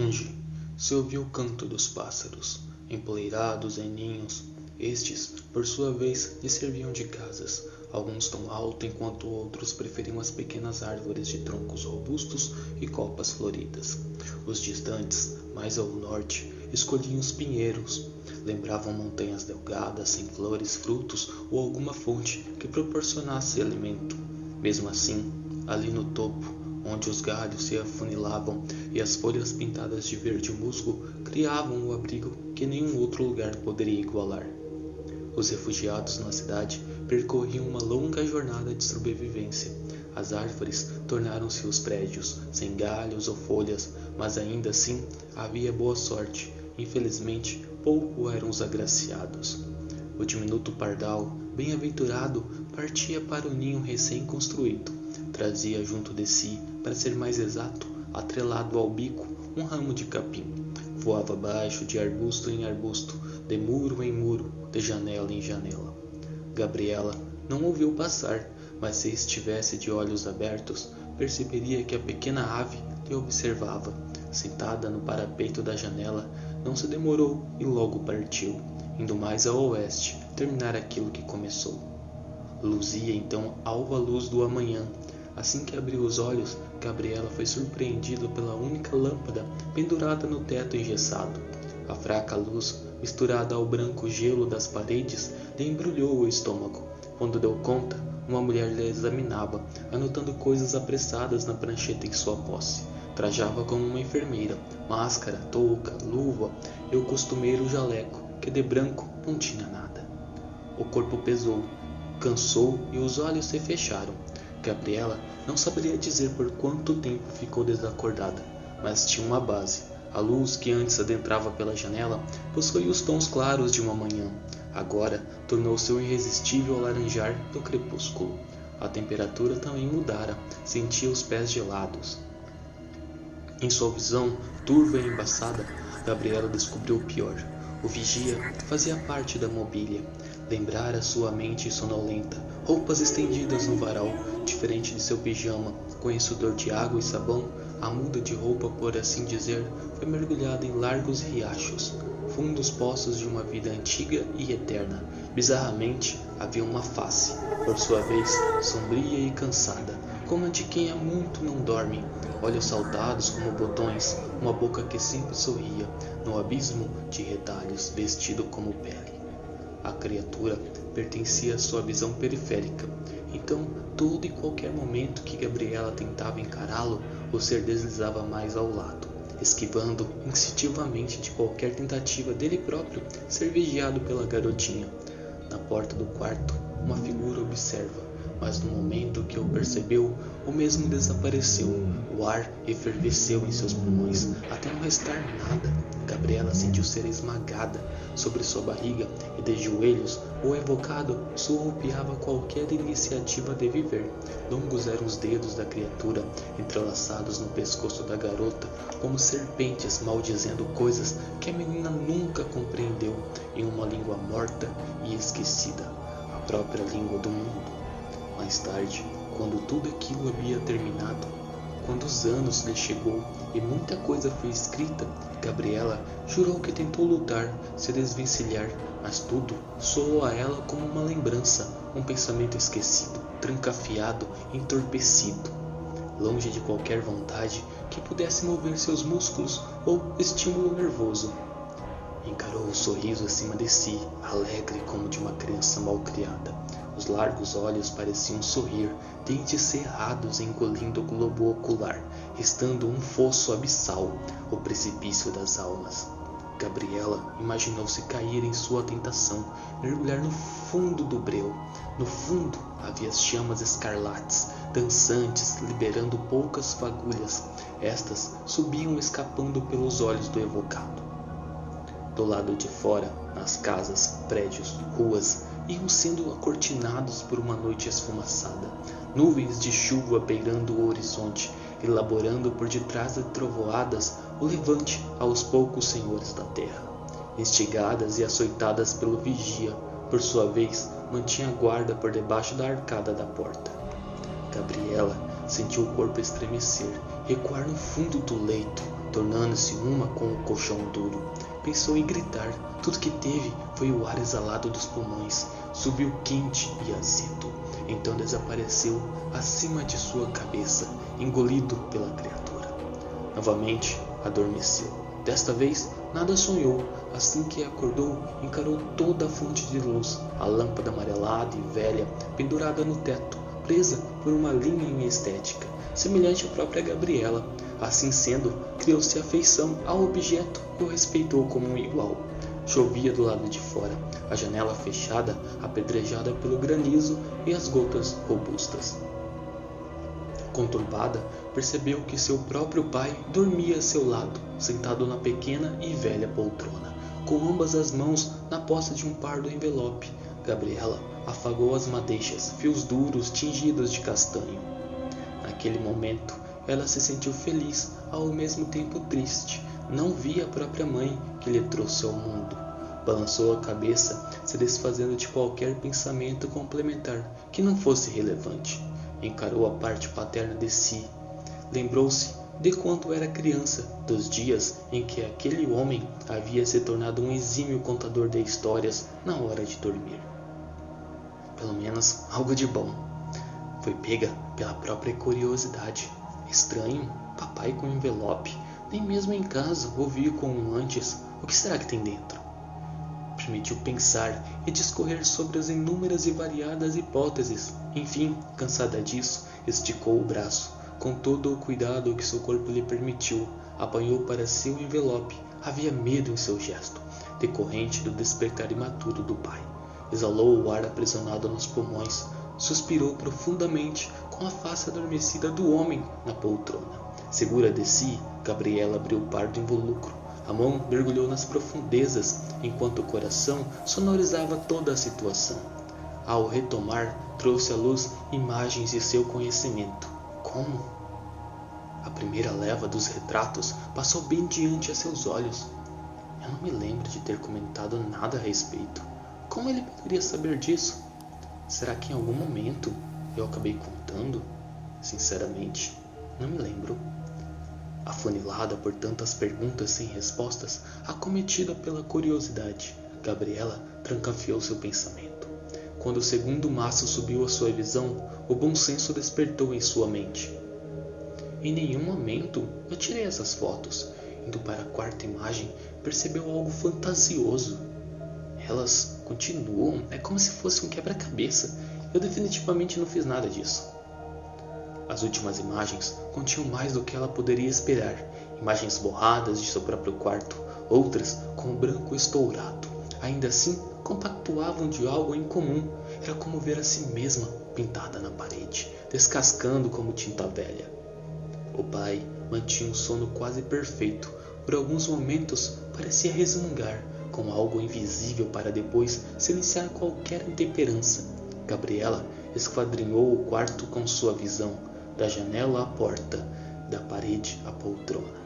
longe, se ouvia o canto dos pássaros, empoleirados em ninhos. Estes, por sua vez, lhe serviam de casas, alguns tão alto enquanto outros preferiam as pequenas árvores de troncos robustos e copas floridas. Os distantes, mais ao norte, escolhiam os pinheiros. Lembravam montanhas delgadas, sem flores, frutos ou alguma fonte que proporcionasse alimento. Mesmo assim, ali no topo, onde os galhos se afunilavam e as folhas pintadas de verde musgo criavam o abrigo que nenhum outro lugar poderia igualar. Os refugiados na cidade percorriam uma longa jornada de sobrevivência. As árvores tornaram-se os prédios, sem galhos ou folhas, mas ainda assim havia boa sorte. Infelizmente, pouco eram os agraciados. O diminuto pardal, bem-aventurado, partia para o ninho recém-construído. Trazia junto de si, para ser mais exato, atrelado ao bico, um ramo de capim. Voava abaixo de arbusto em arbusto, de muro em muro, de janela em janela. Gabriela não o viu passar, mas se estivesse de olhos abertos, perceberia que a pequena ave lhe observava. Sentada no parapeito da janela, não se demorou e logo partiu, indo mais a oeste, terminar aquilo que começou. Luzia então alva luz do amanhã. Assim que abriu os olhos, Gabriela foi surpreendida pela única lâmpada pendurada no teto engessado. A fraca luz, misturada ao branco gelo das paredes, lhe embrulhou o estômago. Quando deu conta, uma mulher lhe examinava, anotando coisas apressadas na prancheta em sua posse. Trajava como uma enfermeira, máscara, touca, luva e o costumeiro jaleco, que de branco não tinha nada. O corpo pesou, cansou e os olhos se fecharam. Gabriela não saberia dizer por quanto tempo ficou desacordada, mas tinha uma base. A luz que antes adentrava pela janela possuía os tons claros de uma manhã. Agora tornou-se o irresistível laranjar do crepúsculo. A temperatura também mudara, sentia os pés gelados. Em sua visão, turva e embaçada, Gabriela descobriu o pior. O vigia fazia parte da mobília. Lembrara sua mente sonolenta, roupas estendidas no varal, diferente de seu pijama, conhecedor de água e sabão. A muda de roupa, por assim dizer, foi mergulhada em largos riachos, fundos poços de uma vida antiga e eterna. Bizarramente, havia uma face, por sua vez, sombria e cansada, como a de quem há muito não dorme, olhos saltados como botões, uma boca que sempre sorria, no abismo de retalhos, vestido como pele. A criatura pertencia à sua visão periférica. Então, todo e qualquer momento que Gabriela tentava encará-lo, o ser deslizava mais ao lado, esquivando instintivamente de qualquer tentativa dele próprio ser vigiado pela garotinha. Na porta do quarto, uma figura observa, mas no momento que o percebeu, o mesmo desapareceu. O ar efervesceu em seus pulmões, até não restar nada. Gabriela sentiu ser esmagada sobre sua barriga e de joelhos o evocado surrupiava qualquer iniciativa de viver. Longos eram os dedos da criatura, entrelaçados no pescoço da garota, como serpentes maldizendo coisas que a menina nunca compreendeu, em uma língua morta e esquecida, a própria língua do mundo. Mais tarde, quando tudo aquilo havia terminado, quando os anos lhe chegou e muita coisa foi escrita, Gabriela jurou que tentou lutar, se desvencilhar, mas tudo soou a ela como uma lembrança, um pensamento esquecido, trancafiado, entorpecido, longe de qualquer vontade que pudesse mover seus músculos ou estímulo nervoso. Encarou o sorriso acima de si, alegre como de uma criança malcriada. Os largos olhos pareciam sorrir, dentes cerrados engolindo o globo ocular, restando um fosso abissal, o precipício das almas. Gabriela imaginou-se cair em sua tentação, mergulhar no fundo do breu. No fundo havia as chamas escarlates, dançantes, liberando poucas fagulhas. Estas subiam escapando pelos olhos do evocado. Do lado de fora, nas casas, prédios, ruas, iam sendo acortinados por uma noite esfumaçada. Nuvens de chuva beirando o horizonte, elaborando por detrás de trovoadas o levante aos poucos senhores da terra. Instigadas e açoitadas pelo vigia, por sua vez, mantinha guarda por debaixo da arcada da porta. Gabriela sentiu o corpo estremecer, recuar no fundo do leito, tornando-se uma com o colchão duro. Pensou em gritar, tudo que teve foi o ar exalado dos pulmões, subiu quente e azedo, então desapareceu acima de sua cabeça, engolido pela criatura. Novamente adormeceu. Desta vez nada sonhou. Assim que acordou, encarou toda a fonte de luz, a lâmpada amarelada e velha, pendurada no teto, presa por uma linha estética, semelhante à própria Gabriela. Assim sendo, criou-se afeição ao objeto e o respeitou como um igual. Chovia do lado de fora, a janela fechada, apedrejada pelo granizo e as gotas robustas. Conturbada, percebeu que seu próprio pai dormia a seu lado, sentado na pequena e velha poltrona, com ambas as mãos na posse de um pardo envelope. Gabriela afagou as madeixas, fios duros tingidos de castanho. Naquele momento, ela se sentiu feliz, ao mesmo tempo triste. Não via a própria mãe que lhe trouxe ao mundo. Balançou a cabeça, se desfazendo de qualquer pensamento complementar que não fosse relevante. Encarou a parte paterna de si. Lembrou-se de quando era criança, dos dias em que aquele homem havia se tornado um exímio contador de histórias na hora de dormir. Pelo menos algo de bom. Foi pega pela própria curiosidade. Estranho, papai com envelope. Nem mesmo em casa ouvi como antes. O que será que tem dentro? Permitiu pensar e discorrer sobre as inúmeras e variadas hipóteses. Enfim, cansada disso, esticou o braço, com todo o cuidado que seu corpo lhe permitiu, apanhou para si o envelope. Havia medo em seu gesto, decorrente do despertar imaturo do pai. Exalou o ar aprisionado nos pulmões, suspirou profundamente com a face adormecida do homem na poltrona. Segura de si, Gabriela abriu o pardo invólucro. A mão mergulhou nas profundezas, enquanto o coração sonorizava toda a situação. Ao retomar, trouxe à luz imagens de seu conhecimento. Como? A primeira leva dos retratos passou bem diante a seus olhos. Eu não me lembro de ter comentado nada a respeito. Como ele poderia saber disso? Será que em algum momento eu acabei contando? Sinceramente, não me lembro. Afunilada por tantas perguntas sem respostas, acometida pela curiosidade, Gabriela trancafiou seu pensamento. Quando o segundo maço subiu à sua visão, o bom senso despertou em sua mente. Em nenhum momento eu tirei essas fotos. Indo para a quarta imagem, percebeu algo fantasioso. Elas continuam, é como se fosse um quebra-cabeça. Eu definitivamente não fiz nada disso. As últimas imagens continham mais do que ela poderia esperar. Imagens borradas de seu próprio quarto, outras com o branco estourado. Ainda assim, compactuavam de algo em comum. Era como ver a si mesma pintada na parede, descascando como tinta velha. O pai mantinha um sono quase perfeito. Por alguns momentos parecia resmungar, com algo invisível para depois silenciar qualquer intemperança. Gabriela esquadrinhou o quarto com sua visão, da janela à porta, da parede à poltrona.